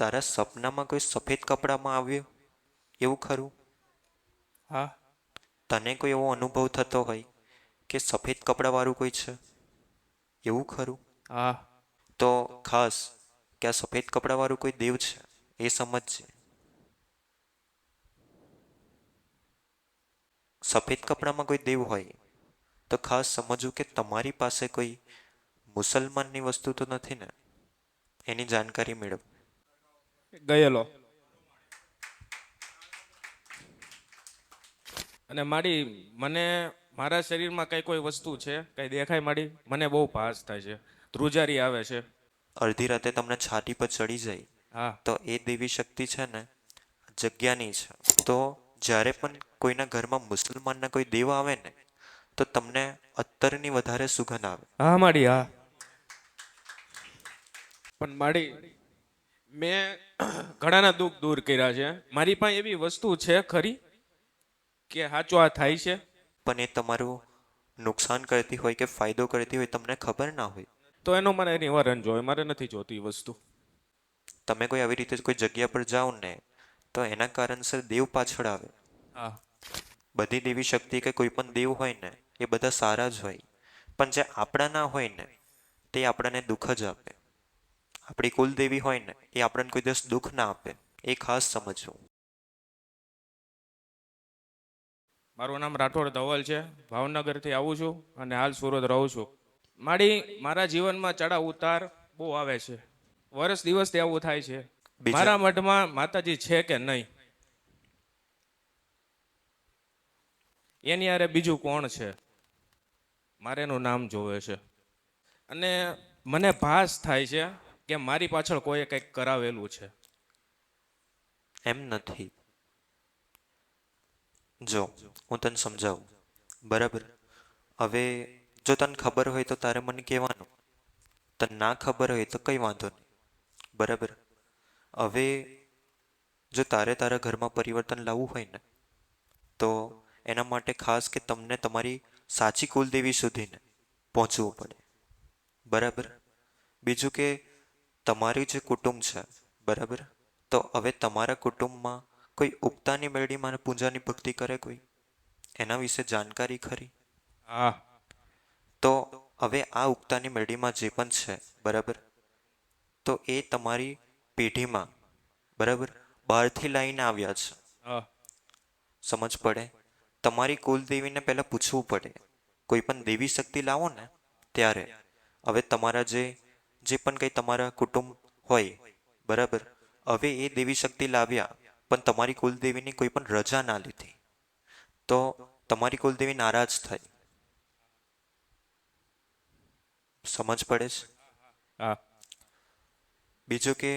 તારા સપનામાં કોઈ સફેદ કપડામાં આવ્યું એવું ખરું? હા. તને કોઈ એવો અનુભવ થતો હોય કે સફેદ કપડાવાળું કોઈ છે એવું ખરું? હા. તો ખાસ કે આ સફેદ કપડાવાળું કોઈ દેવ છે એ સમજજે. સફેદ કપડામાં કોઈ દેવ હોય તો ખાસ સમજવું કે તમારી પાસે કોઈ મુસલમાનની વસ્તુ તો નથી ને, એની જાણકારી મેળવ. ગયેલો. અને મારી મને મારા શરીરમાં કઈ કોઈ વસ્તુ છે કઈ દેખાય મારી મને બહુ ભાસ થાય છે, ધ્રુજારી આવે છે. અડધી રાતે તમને છાતી પર ચડી જાય હા. તો એ દેવી શક્તિ છે ને જગ્યાની છે. તો જ્યારે પણ કોઈના ઘરમાં મુસલમાનના કોઈ દેવ આવે ને તો તમને અત્તરની વધારે સુગંધ આવે. હા માડી હા. પણ માડી મેં ઘણાના દુઃખ દૂર કર્યા છે. મારી પાસે એવી વસ્તુ છે ખરી કે સાચું આ થાય છે. પણ એ તમારું નુકસાન કરતી હોય કે ફાયદો કરતી હોય તમને ખબર ના હોય. તો એનો મને નિવારણ જોઈએ, મારે નથી જોતી એ વસ્તુ. તમે કોઈ આવી રીતે કોઈ જગ્યા પર જાઓ ને તો એના કારણસર દેવ પાછળ આવે. હા. બધી દેવી શક્તિ કે કોઈ પણ દેવ હોય ને એ બધા સારા જ હોય, પણ જે આપણા ના હોય ને તે આપણને દુઃખ જ આપે. આપણી કુલદેવી હોય ને એ આપણને કોઈ દિવસ દુઃખ ના આપે, એ ખાસ સમજવું. મારું નામ રાઠોડ ધવલ છે, ભાવનગરથી આવું છું અને હાલ સુરત રહું છું. મારા જીવનમાં ચડાવ ઉતાર બહુ આવે છે, વર્ષ દિવસથી આવું થાય છે. બીજા મારા મઠમાં માતાજી છે કે નહીં એની હારે બીજું કોણ છે મારે એનું નામ જોવે છે. અને મને ભાસ થાય છે કે મારી પાછળ કોઈએ કંઈક કરાવેલું છે. એમ નથી. જો હું તને સમજાવું બરાબર. હવે જો તને ખબર હોય તો તારે મને કહેવાનું, તને ના ખબર હોય તો કંઈ વાંધો નહીં બરાબર. હવે જો તારે તારા ઘરમાં પરિવર્તન લાવવું હોય ને તો એના માટે ખાસ કે તમને તમારી સાચી કુલદેવી સુધીને પહોંચવું પડે બરાબર. બીજું કે તમારી જે કુટુંબ છે બરાબર, તો હવે તમારા કુટુંબમાં કોઈ ઉગતાની મેળીમાં પૂજાની ભક્તિ કરે કોઈ, એના વિશે જાણકારી ખરી? હા. તો હવે આ ઉગતાની મેળીમાં જે પણ છે બરાબર, તો એ તમારી પેઢીમાં બરાબર બહારથી લાઈને આવ્યા છે. હા. સમજ પડે? તમારી કુલદેવીને પહેલાં પૂછવું પડે. કોઈ પણ દેવી શક્તિ લાવો ને ત્યારે હવે તમારા જે પણ કંઈ તમારા કુટુંબ હોય બરાબર, હવે એ દેવી શક્તિ લાવ્યા પણ તમારી કુલદેવીની કોઈ પણ રજા ના લીધી તો તમારી કુલદેવી નારાજ થાય. સમજ પડે છે? હા. બીજું કે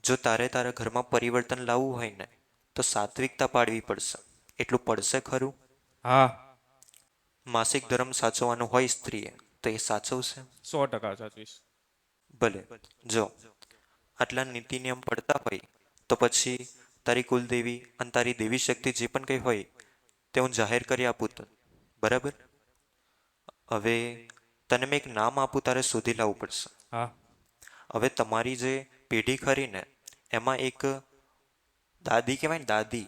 જો તારે તારા ઘરમાં પરિવર્તન લાવવું હોય ને તો સાત્વિકતા પાડવી પડશે. એટલું પડશે ખરું? હા. માસિક ધર્મ સાચવવાનું હોય સ્ત્રીએ તો એ સાચવશે? 100% સાચવીશ. ભલે. જો આટલા નીતિ નિયમ પડતા હોય તો પછી તારી કુલદેવી અને તારી દેવી શક્તિ જે પણ કંઈ હોય તે હું જાહેર કરી આપું તને બરાબર. હવે તને મેં એક નામ આપું, તારે શોધી લાવવું પડશે. હા. હવે તમારી જે પેઢી ખરી ને એમાં એક દાદી કહેવાય ને દાદી,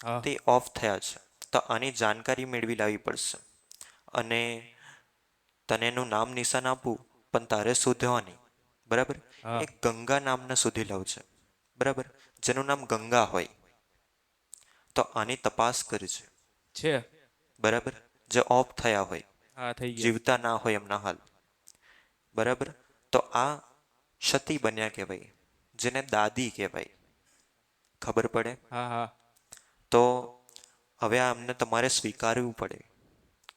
હા. તે ઓફ થયા છે. તો આની જાણકારી મેળવી લાવવી પડશે. અને તને એનું નામ નિશાન આપું પણ તારે શોધવાની બરાબર. હા. એક ગંગા નામને શોધી લાવજે બરાબર, જેનું નામ ગંગા હોય. તો આની તપાસ કરજે છે. બરાબર. જે ઓફ થયા હોય, હા થઈ ગયા. જીવતા ના હોય એમના હાલ બરાબર. તો આ સતી બન્યા કહેવાય, જેને દાદી કહેવાય. ખબર પડે? હા. હા. તો હવે આ અમને તમારે સ્વીકારવું પડે.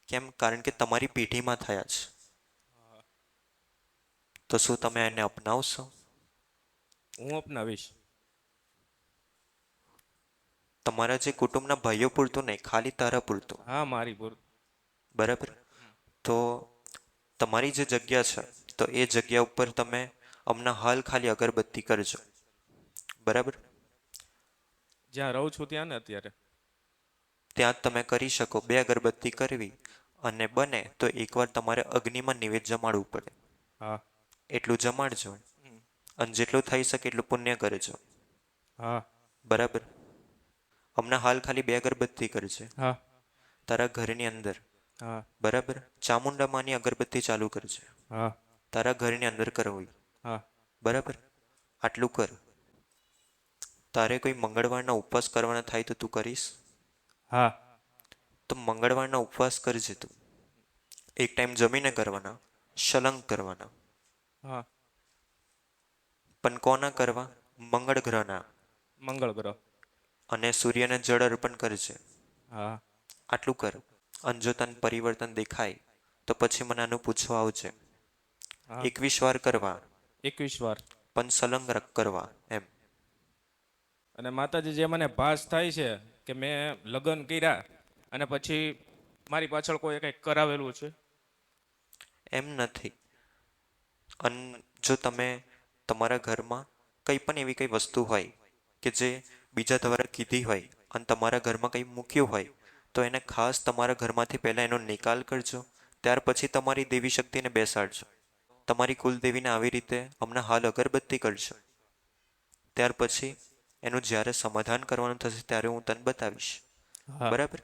કેમ? કારણ કે તમારી પેઢીમાં થયા છે. તો શું તમે એને અપનાવશો? હું અપનાવીશ. તમારા જે કુટુંબના ભાઈઓ પૂરતું નહીં, ખાલી તારા પૂરતું હા મારી બોલ. બરાબર. તો તમારી જે જગ્યા છે તો એ જગ્યા ઉપર તમે હમણાં હાલ ખાલી અગરબત્તી કરજો બરાબર. જ્યાં રહું છું ત્યાં ને અત્યારે. ત્યાં જ તમે કરી શકો. 2 અગરબત્તી કરવી અને બને તો એકવાર તમારે અગ્નિમાં નિવેદ જમાડવું પડે. હા. એટલું જમાડજો. અને જેટલું થઈ શકે એટલું પુણ્ય કરજો. હા બરાબર. હમણાં હાલ ખાલી 2 અગરબત્તી કરજે હા તારા ઘરની અંદર. હા બરાબર. ચામુંડામાંની અગરબત્તી ચાલુ કરજે હા તારા ઘરની અંદર કરવી. હા બરાબર. આટલું કર. તારે કોઈ મંગળવારના ઉપવાસ કરવાના થાય તો તું કરીશ? હા તો મંગળવારના ઉપવાસ કરજે તું. એક ટાઈમ જમીને કરવાના, શલંગ કરવાના. હા પણ કોના કરવા? મંગળ ગ્રહના. મંગળ ગ્રહ. અને સૂર્યને જળ અર્પણ કરજે. હા આટલું કર. અને જો તને પરિવર્તન દેખાય તો પછી મને આનું પૂછવા આવજે. હા 21 વાર કરવા, 21 વાર. પણ સલંગ કરવા એમ. અને માતાજી જે મને ભાસ થાય છે કે મેં લગ્ન કર્યા અને પછી મારી પાછળ કોઈ કંઈક કરાવેલું છે. એમ નથી. અન જો તમે તમારા ઘરમાં કંઈ પણ એવી કંઈ વસ્તુ હોય કે જે બીજા દ્વારા કીધી હોય અને તમારા ઘરમાં કંઈ મૂક્યું હોય તો એને ખાસ તમારા ઘરમાંથી પહેલાં એનો નિકાલ કરજો. ત્યાર પછી તમારી દેવી શક્તિને બેસાડજો. તમારી કુલદેવીને આવી રીતે હમણાં હાલ અગરબત્તી કરજો. ત્યાર પછી એનું જ્યારે સમાધાન કરવાનું થશે ત્યારે હું તને બતાવીશ. હા બરાબર.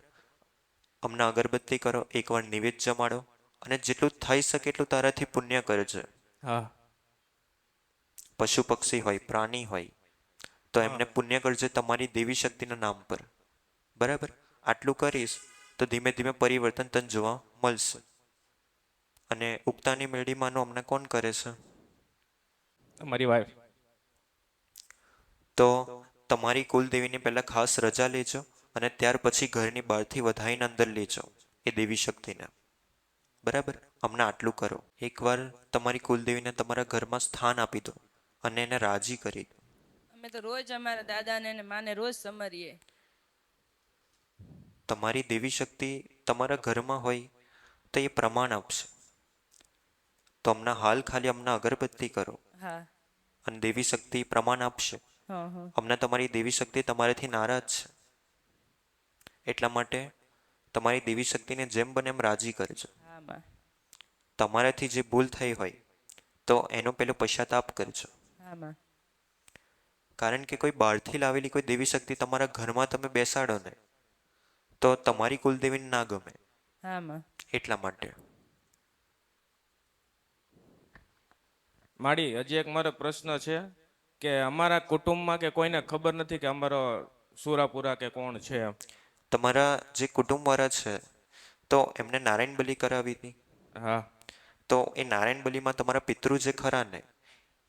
હમણાં અગરબત્તી કરો, એકવાર નિવેદ જમાડો અને જેટલું થઈ શકે એટલું તારાથી પુણ્ય કરજે. હા પશુ પક્ષી હોય, પ્રાણી હોય તો હા એમને પુણ્ય કરજે તમારી દેવી શક્તિના નામ પર. બરાબર. આટલું કરીશ તો ધીમે ધીમે પરિવર્તન તને જોવા મળશે. અને ઉગતાની મેળીમાંનું હમણાં કોણ કરે છે? મારી વાઈફ. તો તમારી કુલદેવીની પહેલાં ખાસ રજા લેજો અને ત્યાર પછી ઘરની બહારથી વધાઈને અંદર લેજો એ દેવી શક્તિને. બરાબર. હમણાં આટલું કરો. એકવાર તમારી કુલદેવીને તમારા ઘરમાં સ્થાન આપી દો અને એને રાજી કરી દો. અમે તો રોજ અમારા દાદાને ને માને રોજ સમરીએ. તમારી દેવી શક્તિ તમારા ઘરમાં હોય તો એ પ્રમાણ આપશે. તો હમણાં હાલ ખાલી હમણાં અગરબત્તી કરો હા અને દેવી શક્તિ પ્રમાણ આપશે. હા હા હમણાં તમારી દેવી શક્તિ તમારાથી નારાજ છે. એટલા માટે તમારી દેવી શક્તિને જેમ બને એમ રાજી કરજો. હા માં. તમારાથી જે ભૂલ થઈ હોય તો એનો પેલો પશ્ચાતાપ કરજો. હા માં. કારણ કે કોઈ બહારથી લાવેલી કોઈ દેવી શક્તિ તમારા ઘરમાં તમે બેસાડો ને તો તમારી કુલદેવીને ના ગમે. હા માં. એટલા માટે. માડી હજી એક મારો પ્રશ્ન છે કે અમારા કુટુંબમાં કે કોઈને ખબર નથી કે અમારો સુરાપુરા કે કોણ છે. તમારા જે કુટુંબવાળા છે તો એમને નારાયણ બલિ કરાવી હતી. હા તો એ નારાયણ બલિમાં તમારા પિતૃ જે ખરા ને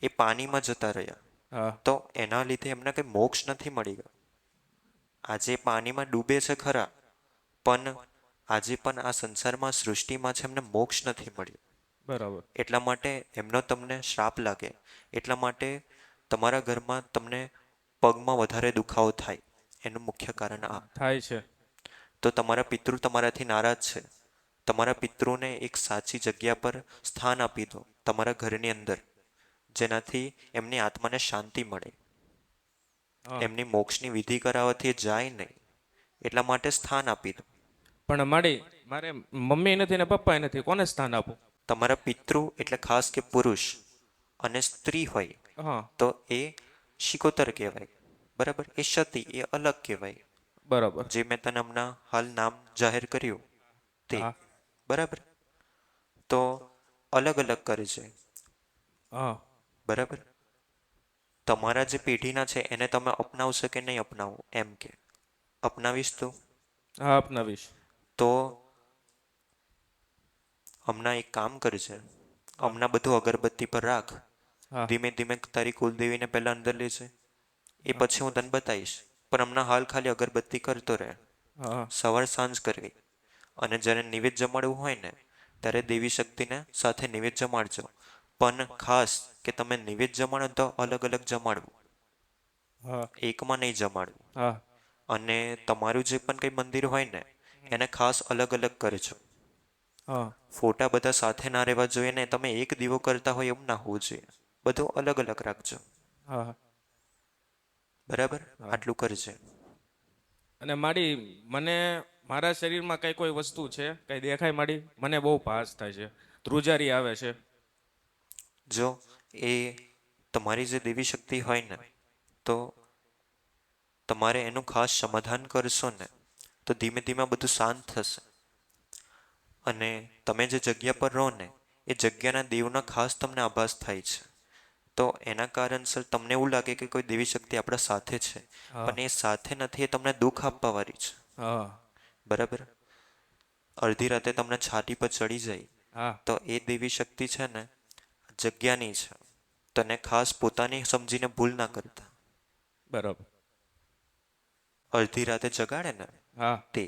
એ પાણીમાં જતા રહ્યા. હા તો એના લીધે એમને કંઈ મોક્ષ નથી મળી ગયો. આજે પાણીમાં ડૂબે છે ખરા પણ આજે પણ આ સંસારમાં સૃષ્ટિમાં છે એમને મોક્ષ નથી મળ્યો. બરાબર. એટલા માટે એમનો તમને શ્રાપ લાગે. એટલા માટે તમારા ઘરમાં તમને પગમાં વધારે દુખાવો થાય એનું મુખ્ય કારણ આ. થાય છે. તો તમારા પિતૃ તમારાથી નારાજ છે. તમારા પિતૃને એક સાચી જગ્યા પર સ્થાન આપી દો તમારા ઘરની અંદર, જેનાથી એમની આત્માને શાંતિ મળે. હા એમની મોક્ષની વિધિ કરાવવાથી જાય નહીં. એટલા માટે સ્થાન આપી દો. પણ માડી મારે મમ્મી નથી ને પપ્પા નથી, કોને સ્થાન આપું? તમારા પિતૃ એટલે ખાસ કે પુરુષ અને સ્ત્રી હોય હા તો એ શિકોતર કહેવાય. બરાબર. એ સતી એ અલગ કહેવાય. બરાબર. જે મેં તને હમણાં હાલ નામ જાહેર કર્યું તે. હા બરાબર. તો અલગ અલગ કરે છે. હા બરાબર. તમારા જે પેઢીના છે એને તમે અપનાવશો કે નહીં અપનાવો એમ કે. અપનાવીશ તું? હા અપનાવીશ. તો હમણાં એક કામ કરજે. હા હમણાં બધું અગરબત્તી પર રાખ. હા ધીમે ધીમે તારી કુલદેવીને પહેલા અંદર લેજે. એ હા પછી હું તને બતાવીશ. પણ હમણાં હાલ ખાલી અગરબત્તી કરતો રહે. હા સવાર સાંજ કરવી. અને જ્યારે નિવેદ જમાડવું હોય ને ત્યારે દેવી શક્તિને સાથે નિવેદ જમાડજો. પણ ખાસ કે તમે નિવેદ જમાડો તો અલગ અલગ જમાડવું. હા એકમાં નહીં જમાડવું. હા અને તમારું જે પણ કંઈ મંદિર હોય ને એને ખાસ અલગ અલગ કરજો. હા ફોટા બધા સાથે ના રહેવા જોઈએ ને તમે એક દીવો કરતા હોય એવું ના હોવું જોઈએ. બધું અલગ અલગ રાખજો. હા બરાબર. હા. આટલું કરજે. અને માડી મને મારા શરીરમાં કઈ કોઈ વસ્તુ છે કઈ દેખાય માડી? મને બહુ ભાસ થાય છે, ધ્રુજારી આવે છે. જો એ તમારી જે દેવી શક્તિ હોય ને, તો તમારે એનું ખાસ સમાધાન કરશો ને, તો ધીમે ધીમે બધું શાંત થશે. અને તમે જે જગ્યા પર રહો ને, એ જગ્યાના દેવનો ખાસ તમને આભાસ થાય છે. તો એના કારણસર તમને એવું લાગે કે કોઈ દેવી શક્તિ આપણા સાથે છે, હા પણ એ સાથે નથી, એ તમને દુઃખ આપવા વાળી છે. હા બરાબર? અડધી રાતે તમને છાતી પર ચડી જાય, હા તો એ દેવી શક્તિ છે ને, જગ્યાની છે. તને ખાસ પોતાની સમજીને ભૂલ ના કરતા. બરાબર. અડધી રાતે જગાડે ને, હા તે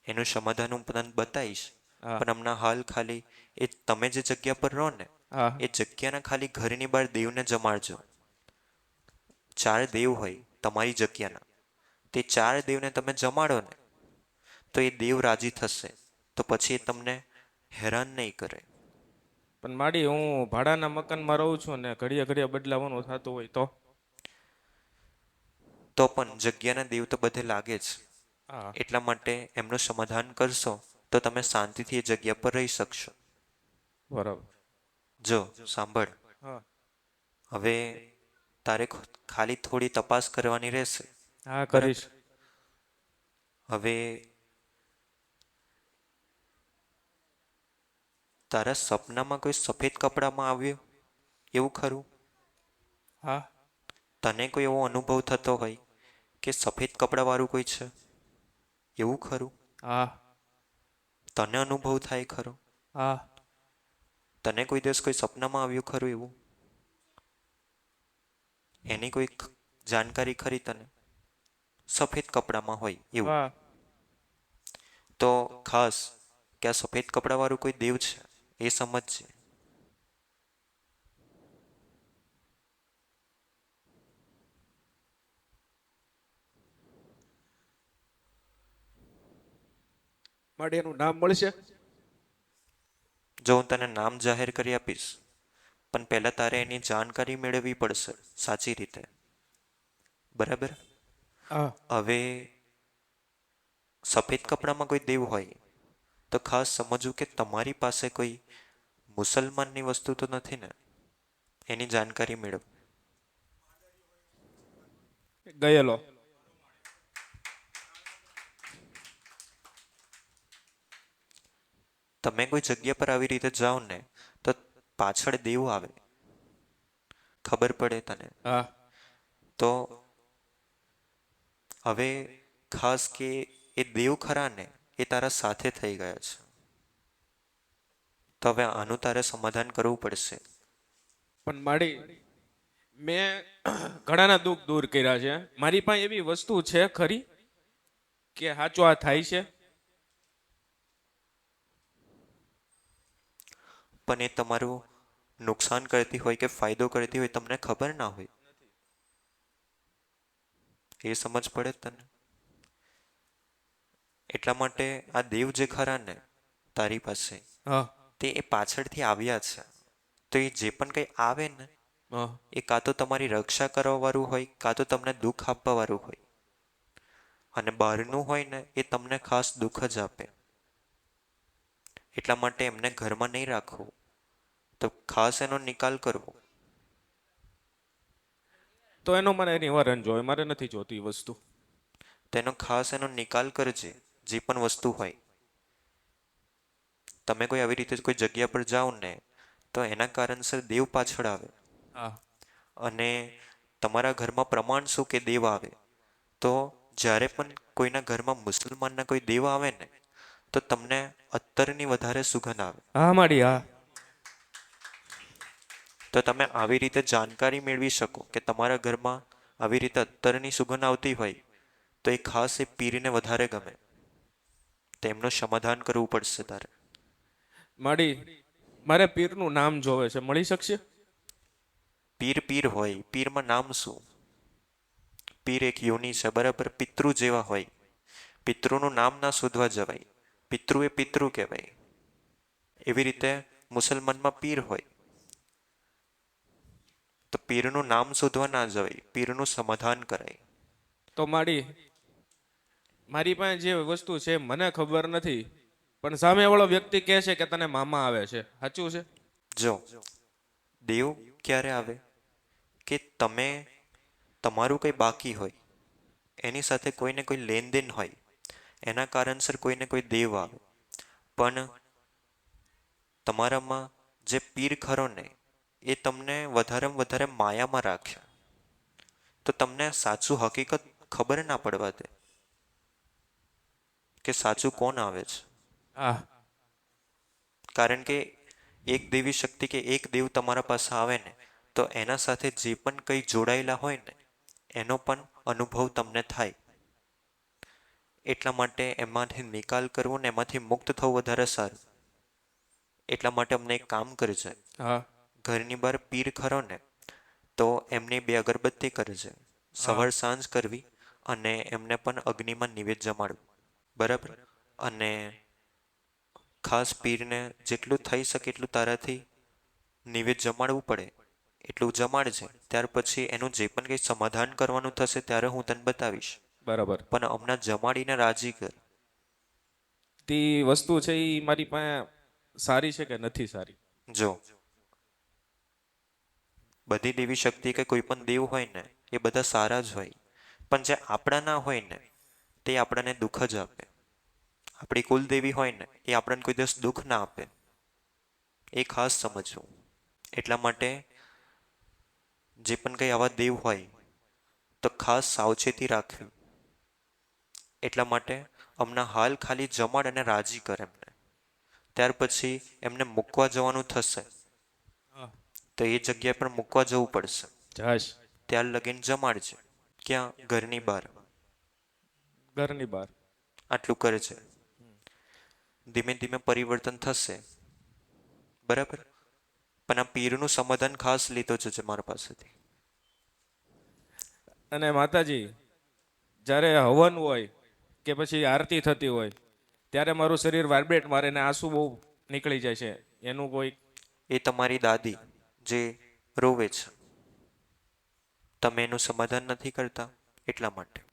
એનું સમાધાન હું તને બતાવીશ. હા પણ હમણાં હાલ ખાલી એ તમે જે જગ્યા પર રહો ને, હા એ જગ્યાના ખાલી ઘરની બહાર દેવને જમાડજો. 4 દેવ હોય તમારી જગ્યાના, તે 4 દેવને તમે જમાડો ને, તો એ દેવ રાજી થશે. તો પછી એ તમને હેરાન નહીં કરે. પણ માડી હું ભાડાના મકાનમાં રહું છું ને ઘડીએ ઘડીએ બદલાવાનું થતું હોય તો? તો પણ જગ્યાના દેવ તો બધે લાગે જ. હા એટલા માટે એમનું સમાધાન કરશો, તો તમે શાંતિથી એ જગ્યા પર રહી શકશો. બરાબર. જો સાંભળ, હા હવે તારે ખાલી થોડી તપાસ કરવાની રહેશે. હા બરાબર? કરીશ. હવે તારા સપનામાં કોઈ સફેદ કપડામાં આવ્યું એવું ખરું? હા તને કોઈ એવો અનુભવ થતો હોય કે સફેદ કપડાવાળું કોઈ છે એવું ખરું? હા તને અનુભવ થાય ખરો? હા તને કોઈ દિવસ કોઈ સપનામાં આવ્યું ખરું એવું? એની કોઈ જાણકારી ખરી તને? સફેદ કપડામાં હોય એવું. હા તો ખાસ કે આ સફેદ કપડાવાળું કોઈ દેવ છે એ સમજજે. માડી એનું નામ મળશે? જો હું તને નામ જાહેર કરી આપીશ, પણ પહેલા તારે એની જાણકારી મેળવવી પડશે સાચી રીતે. બરાબર? હા હવે સફેદ કપડામાં કોઈ દેવ હોય તો ખાસ સમજવું કે તમારી પાસે કોઈ મુસલમાનની વસ્તુ તો નથી ને? એની જાણકારી મેળવ. ગયેલો. તમે કોઈ જગ્યા પર આવી રીતે જાઓ ને, તો પાછળ દેવ આવે, ખબર પડે તને? હા તો હવે ખાસ કે એ દેવ ખરા ને, એ તારા સાથે થઈ ગયા છે. તો હવે આનું તારે સમાધાન કરવું પડશે. પણ માડી મેં ઘણાના દુઃખ દૂર કર્યા છે. મારી પાસે એવી વસ્તુ છે ખરી કે સાચો આ થાય છે? પણ એ તમારું નુકસાન કરતી હોય કે ફાયદો કરતી હોય તમને ખબર ના હોય. એ સમજ પડે તને? એટલા માટે આ દેવ જે ખરા ને તારી પાસે, હા તે એ પાછળથી આવ્યા છે. તો એ જે પણ કંઈ આવે ને, હા એ કાં તો તમારી રક્ષા કરવા વાળું હોય, કાં તો તમને દુઃખ આપવા વાળું હોય. અને બહારનું હોય ને, એ તમને ખાસ દુઃખ જ આપે. એટલા માટે એમને ઘરમાં નહીં રાખવું, તો ખાસ એનો નિકાલ કરવો. તો એનો મને નિવારણ જોઈએ, મારે નથી જોતી એ વસ્તુ. તેનો ખાસ એનો નિકાલ કરજે, જે પણ વસ્તુ હોય. તમે કોઈ આવી રીતે કોઈ જગ્યા પર જાઓ ને, તો એના કારણસર દેવ પાછળ આવે. હા અને તમારા ઘરમાં પ્રમાણ શું કે દેવ આવે, તો જ્યારે પણ કોઈના ઘરમાં મુસલમાનના કોઈ દેવ આવે ને, તો તમને અત્તરની વધારે સુગંધ આવે. હા માડી હા. તો તમે આવી રીતે જાણકારી મેળવી શકો કે તમારા ઘરમાં આવી રીતે અત્તરની સુગંધ આવતી હોય, તો એ ખાસ એ પીરને વધારે ગમે. તેમનું સમાધાન કરવું પડશે તારે. માડી મારે પીરનું નામ જોવે છે, મળી શકશે? પીર પીર હોય, પીરમાં નામ શું? પીર એક યોની છે, બરાબર? પિતૃ જેવા હોય. પિતૃનું નામ ના શોધવા જવાય. પિતૃ એ પિતૃ કહેવાય. એવી રીતે મુસલમાનમાં પીર હોય, તો પીરનું નામ શોધવા ના જવાય, પીરનું સમાધાન કરાય. તો માડી મારી પાસે જે વસ્તુ છે મને ખબર નથી, પણ સામેવાળો વ્યક્તિ કહે છે કે તને મામા આવે છે, સાચું છે? જો દેવ ક્યારે આવે કે તમે તમારું કંઈ બાકી હોય, એની સાથે કોઈને કોઈ લેનદેન હોય, એના કારણસર કોઈને કોઈ દેવ આવે. પણ તમારામાં જે પીર ખરો ને એ તમને વધારેમાં વધારે માયામાં રાખે, તો તમને સાચું હકીકત ખબર ના પડવા દે કે સાચું કોણ આવે છે. હા કારણ કે એક દેવી શક્તિ કે એક દેવ તમારા પાસે આવે ને તો એના સાથે જે પણ કંઈ જોડાયેલા હોય ને એનો પણ અનુભવ તમને થાય. એટલા માટે એમાંથી નિકાલ કરવો ને એમાંથી મુક્ત થવું વધારે સારું. એટલા માટે અમને એક કામ કરજે, હા ઘરની બહાર પીર ખરો ને તો એમની 2 અગરબત્તી કરજે, હા સવાર સાંજ કરવી, અને એમને પણ અગ્નિમાં નિવેદ જમાડવું. બરાબર? અને ખાસ પીરને જેટલું થઈ શકે એટલું તારાથી નિવેદ જમાડવું પડે એટલું જમાડજે. ત્યાર પછી એનું જે પણ કંઈ સમાધાન કરવાનું થશે ત્યારે હું તને બતાવીશ. બરાબર. પણ હમણાં જમાડીને રાજી કર. તે વસ્તુ છે એ મારી પાસે સારી છે કે નથી સારી? જો બધી દેવી શક્તિ કે કોઈ પણ દેવ હોય ને એ બધા સારા જ હોય, પણ જે આપણા ના હોય ને તે આપણને દુઃખ જ આપે. આપણી કુલદેવી હોય ને એ આપણને કોઈ દિવસ દુઃખ ના આપે, એ ખાસ સમજવું. એટલા માટે જે પણ કંઈ આવા દેવ હોય તો ખાસ સાવચેતી રાખવી. એટલા માટે હમણાં હાલ ખાલી જમાડ અને રાજી કર એમને. ત્યાર પછી એમને મૂકવા જવાનું થશે હા તો એ જગ્યા પર મૂકવા જવું પડશે. જશ ત્યાર લગીન જમાડજે. ક્યાં? ઘરની બહાર. ઘરની બહાર. આટલું કરે છે. ધીમે ધીમે પરિવર્તન થશે. બરાબર? પણ આ પીરનું સમાધાન ખાસ લીધો છે મારા પાસેથી. અને માતાજી, જ્યારે હવન હોય કે પછી આરતી થતી હોય ત્યારે મારું શરીર વાઇબ્રેટ મારે ને આંસુ બહુ નીકળી જાય છે, એનું કોઈ? એ તમારી દાદી જે રોવે છે, તમે એનું સમાધાન નથી કરતા એટલા માટે.